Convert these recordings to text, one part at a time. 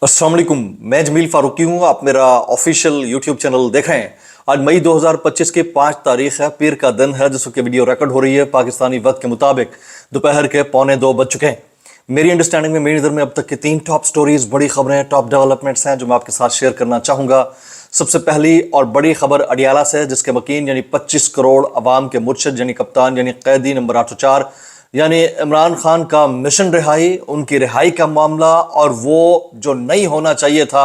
अस्सलाम वालेकुम, मैं जमील फारूकी हूँ। आप मेरा ऑफिशियल यूट्यूब चैनल देख रहे हैं। आज मई 2025 की 5 तारीख है, पीर का दिन है, जिस वक्त वीडियो रिकॉर्ड हो रही है पाकिस्तानी वक्त के मुताबिक दोपहर के 1:45 बज चुके हैं। मेरी अंडरस्टैंडिंग में, मेरी नज़र में अब तक की 3 टॉप स्टोरीज, बड़ी खबरें, टॉप डेवलपमेंट्स हैं जो मैं आपके साथ शेयर करना चाहूँगा। सबसे पहली और बड़ी खबर अडियाला से, जिसके मकीन यानी 25 करोड़ अवाम के मुर्शिद यानी कप्तान यानी कैदी नंबर 804 यानी इमरान खान का मिशन रिहाई, उनकी रिहाई का मामला, और वो जो नहीं होना चाहिए था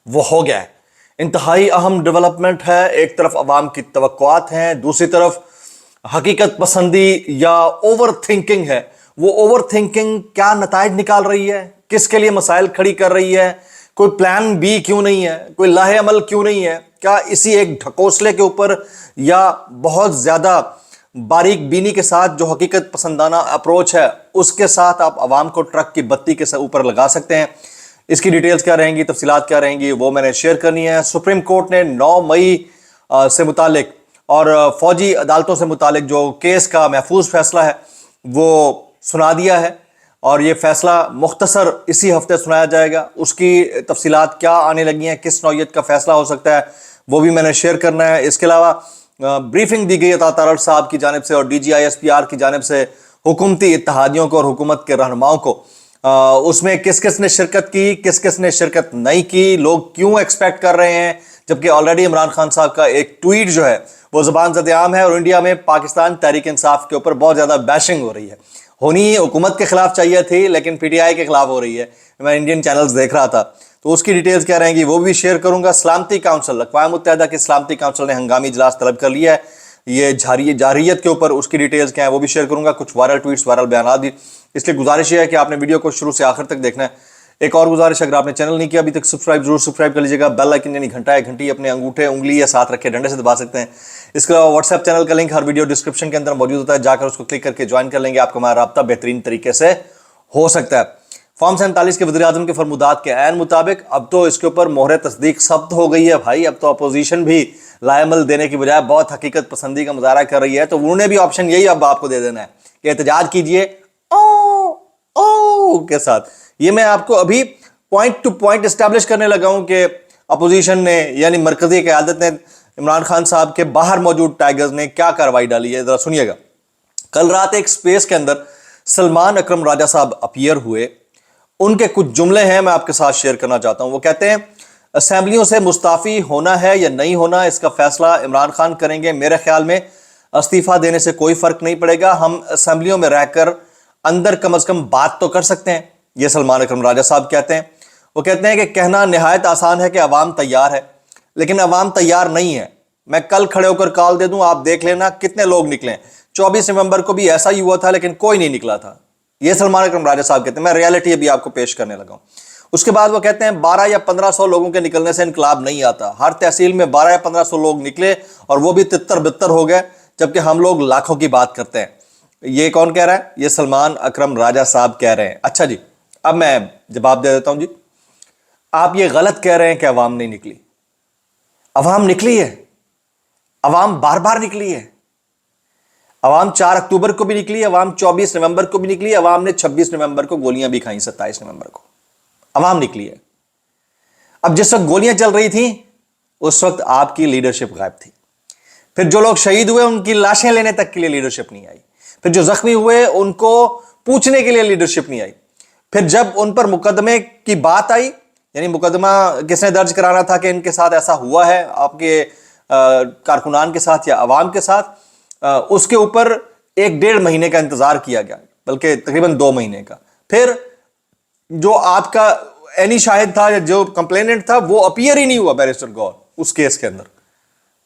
वो हो गया है। इंतहाई अहम डेवलपमेंट है। एक तरफ अवाम की तवक्कुआत हैं, दूसरी तरफ हकीकत पसंदी या ओवर थिंकिंग है। वो ओवर थिंकिंग क्या नताइज निकाल रही है, किसके लिए मसाइल खड़ी कर रही है, कोई प्लान बी क्यों नहीं है, कोई लाहे अमल क्यों नहीं है, क्या इसी एक ढकोसले के ऊपर या बहुत ज्यादा बारीक बीनी के साथ जो हकीकत पसंदाना अप्रोच है उसके साथ आप अवाम को ट्रक की बत्ती के ऊपर लगा सकते हैं। इसकी डिटेल्स क्या रहेंगी, तफसीलात क्या रहेंगी, वो मैंने शेयर करनी है। सुप्रीम कोर्ट ने 9 मई से मुतालिक और फौजी अदालतों से मुतालिक जो केस का महफूज फैसला है वो सुना दिया है, और ये फैसला मुख्तसर इसी हफ्ते सुनाया जाएगा। उसकी तफसीलात क्या आने लगी हैं, किस नौयत का फैसला हो सकता है, वो भी मैंने शेयर करना है। इसके अलावा ब्रीफिंग दी गई अता तारड़ साहब की जानिब से और DGISPR की जानिब से हुकूमती इत्तेहादियों को और हुकूमत के रहनुमाओं को। उसमें किस किस ने शिरकत की, किस किस ने शिरकत नहीं की, लोग क्यों एक्सपेक्ट कर रहे हैं, जबकि ऑलरेडी इमरान खान साहब का एक ट्वीट जो है वो ज़बान ज़द-ए-आम है और इंडिया में पाकिस्तान तहरीक इंसाफ के ऊपर बहुत ज़्यादा बैशिंग हो रही है। होनी हुकूमत के खिलाफ चाहिए थी, लेकिन PTI के खिलाफ हो रही है। मैं इंडियन चैनल्स देख रहा था, तो उसकी डिटेल्स क्या रहेंगी वो भी शेयर करूंगा। सलामती काउंसिल, अक़वाम मुत्तहिदा की सलामती काउंसिल ने हंगामी इजलास तलब कर लिया है, ये जारहियत के ऊपर, उसकी डिटेल्स क्या है वो भी शेयर करूंगा। कुछ वायरल ट्वीट्स, वायरल बयान भी, इसलिए गुजारिश है कि आपने वीडियो को शुरू से आखिर तक देखना है। एक और गुजारिश, अगर आपने चैनल नहीं किया अभी तक, जरूर सब्सक्राइब कर लीजिएगा। बेल आइकन यानी घंटा या घंटी अपने अंगूठे, उंगली या साथ रखे डंडे से दबा सकते हैं। इसके अलावा व्हाट्सएप चैनल का लिंक हर वीडियो डिस्क्रिप्शन के अंदर मौजूद होता है, जाकर उसको क्लिक करके ज्वाइन कर लेंगे, आपका हमारा राब्ता बेहतरीन तरीके से हो सकता है। फॉर्म 47 के वज़ीर-ए-आज़म के फरमुदात के ऐन मुताबिक अब तो इसके ऊपर मोहर तस्दीक सब्त हो गई है भाई। अब तो अपोजिशन भी लाएमल देने की बजाय बहुत हकीकत पसंदी का मुजाहरा कर रही है, तो उन्होंने भी ऑप्शन यही अब आपको दे देना है कि एहतजाज कीजिए ओ के साथ। ये मैं आपको अभी पॉइंट टू पॉइंट एस्टैब्लिश करने लगा हूं कि अपोजिशन ने यानी मरकजी क़यादत ने इमरान खान साहब के बाहर मौजूद टाइगर्स ने क्या कार्रवाई डाली है, जरा सुनिएगा। कल रात एक स्पेस के अंदर सलमान अकरम राजा साहब अपीयर हुए, उनके कुछ जुमले हैं मैं आपके साथ शेयर करना चाहता हूं। वो कहते हैं असेंबलियों से मुस्ताफी होना है या नहीं होना, इसका फैसला इमरान खान करेंगे। मेरे ख्याल में इस्तीफा देने से कोई फर्क नहीं पड़ेगा, हम असेंबलियों में रहकर अंदर कम अज कम बात तो कर सकते हैं, ये सलमान अकरम राजा साहब कहते हैं। वो कहते हैं कि कहना निहायत आसान है कि अवाम तैयार है, लेकिन अवाम तैयार नहीं है। मैं कल खड़े होकर कॉल दे दूं, आप देख लेना कितने लोग निकले। 24 नवंबर को भी ऐसा ही हुआ था, लेकिन कोई नहीं निकला था। ये सलमान अकरम राजा साहब कहते हैं। मैं रियलिटी अभी आपको पेश करने लगा हूं। उसके बाद वो कहते हैं 12 या 1500 लोगों के निकलने से इनकलाब नहीं आता। हर तहसील में 12 या 1500 लोग निकले और वो भी तितर बितर हो गए, जबकि हम लोग लाखों की बात करते हैं। ये कौन कह रहा है? ये सलमान अकरम राजा साहब कह रहे हैं। अच्छा जी, अब मैं जवाब दे देता हूं जी। आप ये गलत कह रहे हैं कि अवाम नहीं निकली। अवाम निकली है, अवाम बार बार निकली है। अवाम 4 अक्टूबर को भी निकली, अवाम 24 नवंबर को भी निकली, अवाम ने 26 नवंबर को गोलियां भी खाई, 27 नवंबर को अवाम निकली है। अब जिस वक्त गोलियां चल रही थी उस वक्त आपकी लीडरशिप गायब थी। फिर जो लोग शहीद हुए उनकी लाशें लेने तक के लिए लीडरशिप नहीं आई। फिर जो जख्मी हुए उनको पूछने के लिए लीडरशिप नहीं आई। फिर जब उन पर मुकदमे की बात आई, यानी मुकदमा किसने दर्ज कराना था कि इनके साथ ऐसा हुआ है, आपके कारकुनान के साथ या अवाम के साथ, उसके ऊपर 1-1.5 महीने का इंतजार किया गया, बल्कि तकरीबन 2 महीने का। फिर जो आपका एनी शाहिद था या जो कंप्लेनेंट था वो अपीयर ही नहीं हुआ, बैरिस्टर गौर, उस केस के अंदर।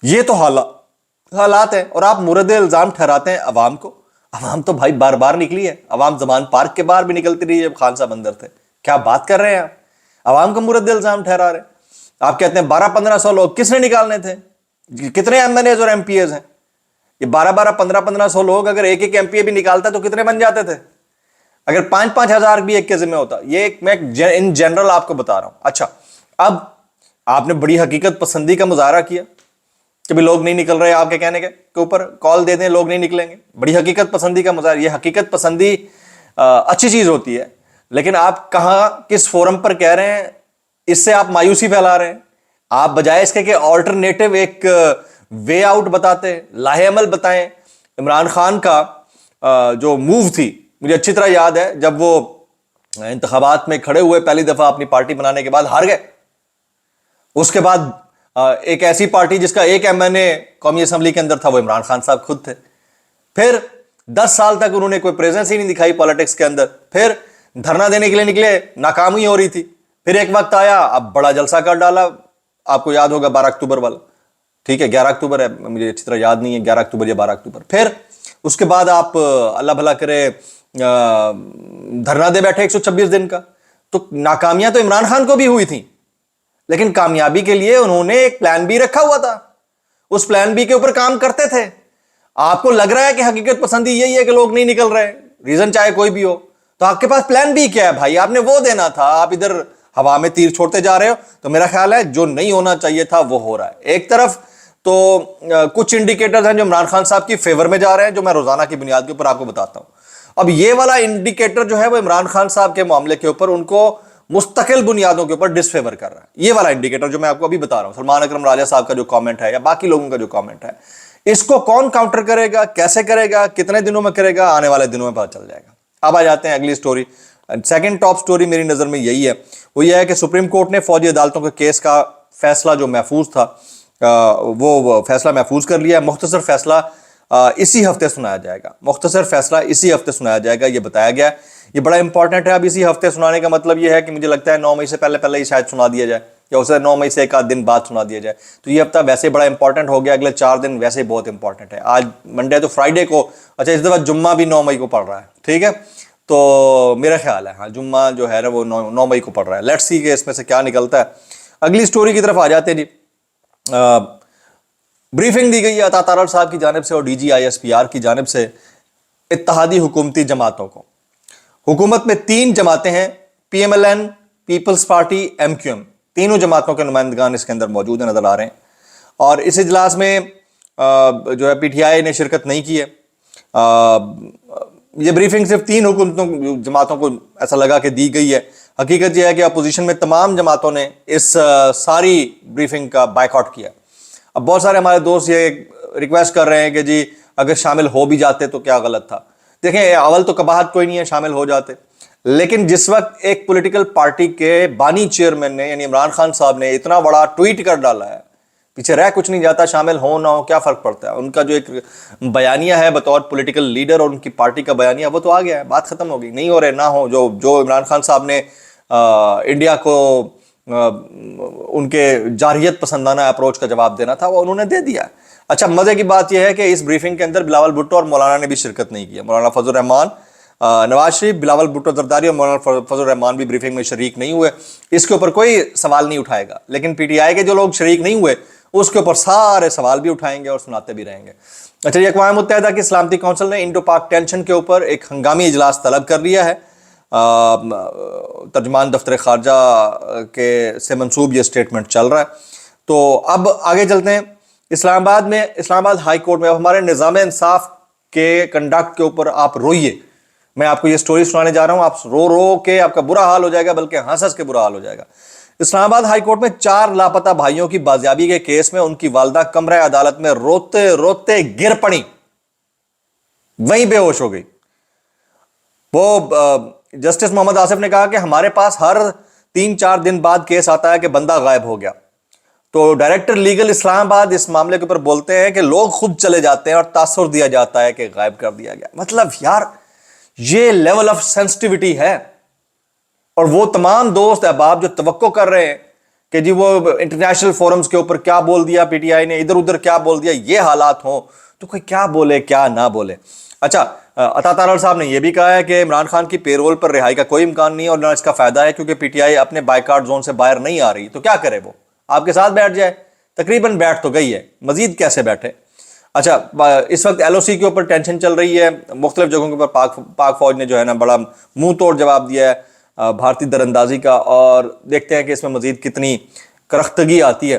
ये तो हालात है, और आप मुरद इल्जाम ठहराते हैं अवाम को। अवाम तो भाई बार बार निकली है। अवाम जमान पार्क के बाहर भी निकलती रही जब खान साहब अंदर थे। क्या बात कर रहे हैं आप? अवाम को मुरद इल्जाम ठहरा रहे। आप कहते हैं 1200-1500 लोग किसने निकालने थे? कितने MNAs और MPAs हैं? ये 12-12, 1500 लोग अगर एक एक MPA भी निकालता तो कितने बन जाते थे? अगर 5-5 हजार भी एक के जिम्मे होता। ये मैं इन जनरल आपको बता रहा हूं। अच्छा, अब आपने बड़ी हकीकत पसंदी का मुजाहरा किया कि भी लोग नहीं निकल रहे, आपके कहने के ऊपर कॉल दे दें लोग नहीं निकलेंगे। बड़ी हकीकत पसंदी का मुजाहरा। ये हकीकत पसंदी अच्छी चीज होती है, लेकिन आप कहां किस फोरम पर कह रहे हैं اس سے آپ مایوسی پھیلا رہے ہیں. آپ بجائے اس کے کہ آلٹرنیٹو ایک وے آؤٹ بتاتے, لاہ عمل بتائیں. عمران خان کا جو موو تھی, مجھے اچھی طرح یاد ہے, جب وہ انتخابات میں کھڑے ہوئے پہلی دفعہ اپنی پارٹی بنانے کے بعد ہار گئے. اس کے بعد ایک ایسی پارٹی جس کا ایک ایم این اے قومی اسمبلی کے اندر تھا, وہ عمران خان صاحب خود تھے. پھر 10 سال تک انہوں نے کوئی پریزنس ہی نہیں دکھائی پالیٹکس کے اندر. پھر دھرنا دینے کے لیے نکلے, ناکامی ہو رہی تھی. پھر ایک وقت آیا, اب بڑا جلسہ کر ڈالا, آپ کو یاد ہوگا 12 اکتوبر والا, ٹھیک ہے 11 اکتوبر ہے, مجھے اچھی طرح یاد نہیں ہے 11 اکتوبر یا 12 اکتوبر. پھر اس کے بعد آپ اللہ بھلا کرے دھرنا دے بیٹھے 126 دن کا. تو ناکامیاں تو عمران خان کو بھی ہوئی تھیں, لیکن کامیابی کے لیے انہوں نے ایک پلان بی رکھا ہوا تھا, اس پلان بی کے اوپر کام کرتے تھے. آپ کو لگ رہا ہے کہ حقیقت پسندی یہی ہے کہ لوگ نہیں نکل رہے, ریزن چاہے کوئی بھی ہو, تو آپ کے پاس پلان بی کیا ہے بھائی؟ آپ نے وہ دینا تھا. آپ ادھر ہوا میں تیر چھوڑتے جا رہے ہو. تو میرا خیال ہے جو نہیں ہونا چاہیے تھا وہ ہو رہا ہے. ایک طرف تو کچھ انڈیکیٹرز ہیں جو عمران خان صاحب کی فیور میں جا رہے ہیں, جو میں روزانہ کی بنیاد کے اوپر آپ کو بتاتا ہوں. اب یہ والا انڈیکیٹر جو ہے وہ عمران خان صاحب کے معاملے کے اوپر ان کو مستقل بنیادوں کے اوپر ڈس فیور کر رہا ہے. یہ والا انڈیکیٹر جو میں آپ کو ابھی بتا رہا ہوں, سلمان اکرم راجہ صاحب کا جو کامنٹ ہے یا باقی لوگوں کا جو کامنٹ ہے, اس کو کون کاؤنٹر کرے گا, کیسے کرے گا, کتنے دنوں میں کرے گا, آنے والے دنوں میں پتہ چل جائے گا. اب آ جاتے ہیں اگلی سٹوری. سیکنڈ ٹاپ سٹوری میری نظر میں یہی ہے, وہ یہ ہے کہ سپریم کورٹ نے فوجی عدالتوں کے کیس کا فیصلہ جو محفوظ تھا وہ فیصلہ محفوظ کر لیا. مختصر فیصلہ اسی ہفتے سنایا جائے گا. مختصر فیصلہ اسی ہفتے سنایا جائے گا, یہ بتایا گیا. یہ بڑا امپورٹنٹ ہے. اب اسی ہفتے سنانے کا مطلب یہ ہے کہ مجھے لگتا ہے 9 مئی سے پہلے ہی شاید سنا دیا جائے, یا اسے 9 مئی سے ایک آدھ دن بعد سنا دیا جائے. تو یہ ہفتہ ویسے بڑا امپورٹنٹ ہو گیا, اگلے 4 دن ویسے بہت امپورٹنٹ ہے. آج منڈے تو فرائیڈے کو, اچھا اس دفعہ جمعہ بھی 9 مئی کو پڑ رہا ہے, ٹھیک ہے, تو میرا خیال ہے ہاں جمعہ جو ہے وہ 9 مئی کو پڑ رہا ہے. لیٹس سی کہ اس میں سے کیا نکلتا ہے. اگلی سٹوری کی طرف آ جاتے ہیں جی. بریفنگ دی گئی ہے عطا تارڑ صاحب کی جانب سے اور D G I S P R کی جانب سے اتحادی حکومتی جماعتوں کو. حکومت میں 3 جماعتیں ہیں, P M L N, Peoples Party, M Q M. تینوں جماعتوں کے نمائندگان اس کے اندر موجود نظر آ رہے ہیں. اور اس اجلاس میں جو ہے پی ٹی آئی نے شرکت نہیں کی ہے. یہ بریفنگ صرف 3 حکومتوں جماعتوں کو ایسا لگا کہ دی گئی ہے. حقیقت یہ ہے کہ اپوزیشن میں تمام جماعتوں نے اس ساری بریفنگ کا بائیکاٹ کیا. اب بہت سارے ہمارے دوست یہ ریکویسٹ کر رہے ہیں کہ جی اگر شامل ہو بھی جاتے تو کیا غلط تھا. دیکھیں اول تو قباحت کوئی نہیں ہے, شامل ہو جاتے, لیکن جس وقت ایک پولیٹیکل پارٹی کے بانی چیئرمین نے یعنی عمران خان صاحب نے اتنا بڑا ٹویٹ کر ڈالا ہے, پیچھے رہ کچھ نہیں جاتا, شامل ہو نہ ہو کیا فرق پڑتا ہے. ان کا جو ایک بیانیہ ہے بطور پولیٹیکل لیڈر اور ان کی پارٹی کا بیانیہ, وہ تو آ گیا ہے, بات ختم ہو گئی. نہیں ہو رہے نہ ہو, جو عمران خان صاحب نے انڈیا کو ان کے جارحیت پسندانہ اپروچ کا جواب دینا تھا وہ انہوں نے دے دیا. اچھا مزے کی بات یہ ہے کہ اس بریفنگ کے اندر بلاول بھٹو اور مولانا نے بھی شرکت نہیں کیا. مولانا فضل الرحمان, نواز شریف, بلاول بھٹو زرداری اور مولانا فضل الرحمان بھی بریفنگ میں شریک نہیں ہوئے. اس کے اوپر کوئی سوال نہیں اٹھائے گا, لیکن پی ٹی آئی کے جو لوگ شریک نہیں ہوئے اس کے اوپر سارے سوال بھی اٹھائیں گے اور سناتے بھی رہیں گے. اچھا, یہ اقوام متحدہ کی سلامتی کونسل نے انڈو پاک ٹینشن کے اوپر ایک ہنگامی اجلاس طلب کر لیا ہے. ترجمان دفتر خارجہ کے سے منسوب یہ سٹیٹمنٹ چل رہا ہے. تو اب آگے چلتے ہیں. اسلام آباد ہائی کورٹ میں اب ہمارے نظام انصاف کے کنڈکٹ کے اوپر آپ روئیے. میں آپ کو یہ سٹوری سنانے جا رہا ہوں, آپ رو کے آپ کا برا حال ہو جائے گا, بلکہ ہنس کے برا حال ہو جائے گا. اسلام آباد ہائی کورٹ میں 4 لاپتہ بھائیوں کی بازیابی کے کیس میں ان کی والدہ کمرہ عدالت میں روتے روتے گر پڑی, وہیں بے ہوش ہو گئی. وہ جسٹس محمد آصف نے کہا کہ ہمارے پاس ہر 3-4 دن بعد کیس آتا ہے کہ بندہ غائب ہو گیا. تو ڈائریکٹر لیگل اسلام آباد اس معاملے کے اوپر بولتے ہیں کہ لوگ خود چلے جاتے ہیں اور تاثر دیا جاتا ہے کہ غائب کر دیا گیا. مطلب یار یہ لیول آف سینسٹیوٹی ہے. اور وہ تمام دوست احباب جو توقع کر رہے ہیں کہ جی وہ انٹرنیشنل فورمز کے اوپر کیا بول دیا پی ٹی آئی نے, ادھر ادھر کیا بول دیا, یہ حالات ہوں تو کوئی کیا بولے کیا نہ بولے. اچھا, عطا تارڑ صاحب نے یہ بھی کہا ہے کہ عمران خان کی پے رول پر رہائی کا کوئی امکان نہیں ہے اور نہ اس کا فائدہ ہے, کیونکہ پی ٹی آئی اپنے بائیکاٹ زون سے باہر نہیں آ رہی. تو کیا کرے, وہ آپ کے ساتھ بیٹھ جائے, تقریباً بیٹھ تو گئی ہے, مزید کیسے بیٹھے. اچھا, اس وقت ایل او سی کے اوپر ٹینشن چل رہی ہے. مختلف جگہوں کے اوپر پاک فوج نے جو ہے نا بڑا منہ توڑ جواب دیا ہے بھارتی در اندازی کا, اور دیکھتے ہیں کہ اس میں مزید کتنی کرختگی آتی ہے.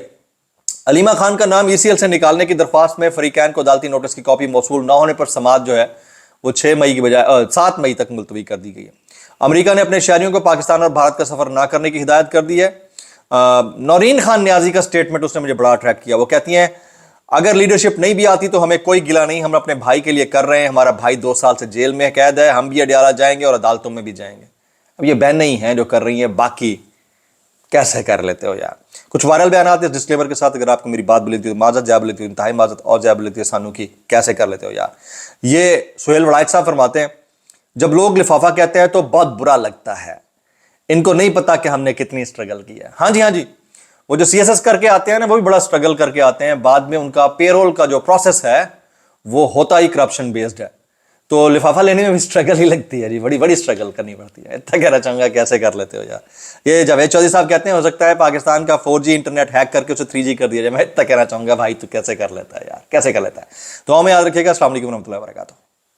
علیمہ خان کا نام ای سی ایل سے نکالنے کی درخواست میں فریقین کو عدالتی نوٹس کی کاپی موصول نہ ہونے پر سماعت جو ہے وہ 6 مئی کی بجائے 7 مئی تک ملتوی کر دی گئی ہے. امریکہ نے اپنے شہریوں کو پاکستان اور بھارت کا سفر نہ کرنے کی ہدایت کر دی ہے. नौरीन खान न्याजी का स्टेटमेंट उसने मुझे बड़ा अट्रैक्ट किया। वो कहती हैं अगर लीडरशिप नहीं भी आती तो हमें कोई गिला नहीं, हम अपने भाई के लिए कर रहे हैं, हमारा भाई 2 साल से जेल में कैद है, हम भी अडयाला जाएंगे और अदालतों में भी जाएंगे। अब ये बहनें ही हैं जो कर रही हैं, बाकी कैसे कर लेते हो यार। कुछ वायरल बयान आते हैं डिस्क्लेमर के साथ, अगर आपको मेरी बात बोली थी माजत जाब लेती हूँ, इंतहाई माजत और जाब लेती है सानू की, कैसे कर लेते हो यार। ये सुहेल वड़ाइच साहब फरमाते हैं जब लोग लिफाफा कहते हैं तो बहुत बुरा लगता है, इनको नहीं पता कि हमने कितनी स्ट्रगल की है। हाँ जी, वो जो CSS करके आते हैं ना, वो भी बड़ा स्ट्रगल करके आते हैं, बाद में उनका पेरोल का जो प्रोसेस है वो होता ही करप्शन बेस्ड है, तो लिफाफा लेने में भी स्ट्रगल ही लगती है जी, बड़ी बड़ी स्ट्रगल करनी पड़ती है। इतना कहना चाहूंगा कैसे कर लेते हो यार। ये जावेद चौधरी साहब कहते हैं हो सकता है पाकिस्तान का 4G इंटरनेट हैक करके उसे 3G कर दिया जाए। मैं इतना कहना चाहूंगा भाई तू कैसे कर लेता है यार, कैसे कर लेता है। तो हमें याद रखिएगा। अस्सलाम वालेकुम रहमतुल्लाहि व बरकातुहू।